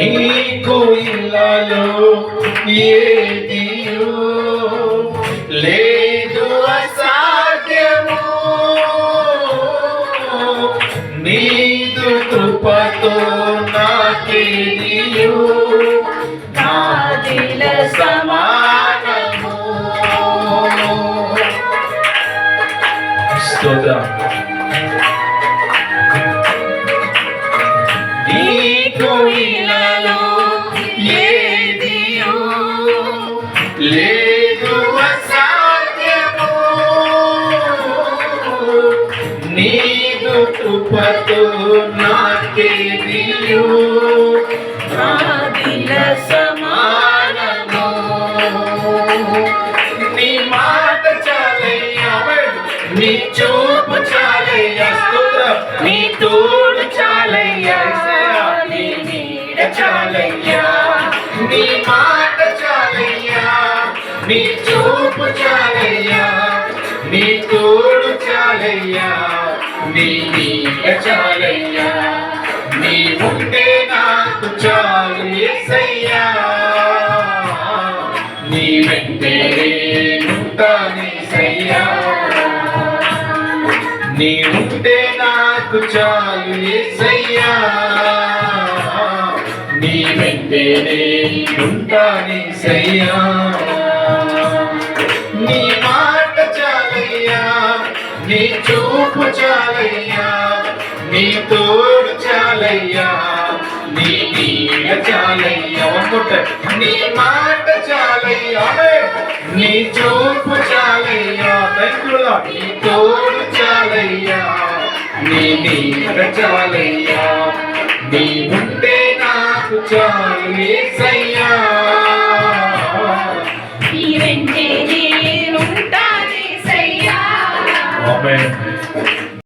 నీకు ఇల్లలో ఏదియు లేదు అసాధ్యము. నీదు కృపతో నాకేదియు నాదిల సమానము. స్తోత్రం. నీకు ఇల్లలో ఏదియు లేదు అసాధ్యము. నీదు కృపతో నాకేదియు నాదిల సమానము. నీ మాట చాలయ్యా, నీ చూపు చాలయ్యా, నీ తోడు చాలయ్యా, నీ నీడ చాలయ్యా. నీ మాట చాలయ్యా, నీ చూపు చాలయ్యా, నీ తోడు చాలయ్యా, నీ నీడ చాలయ్యా. నీ ఉంటే నాకు చాలు యేసయ్యా, నీ వెంటే నేనుంటానేసయ్యా. నీ ఉంటే నాకు చాలు యేసయ్యా, నీ వెంటే నేనుంటానేసయ్యా. నీ మాట చాలయ్యా, నీ చూపు చాలయ్యా, నీ తోడు చాలయ్యా, నీ నీడ చాలయ్యా. నీ మాట చాలయ్యా, నీ చూపు చాలయ్యా, నీ తోడు చాలయ్యా, నీ నీడ చాలయ్యా. నీ ఉంటే నాకు చాలు యేసయ్యా, నీ వెంటే నేనుంటానేసయ్యా. ఆమేన్.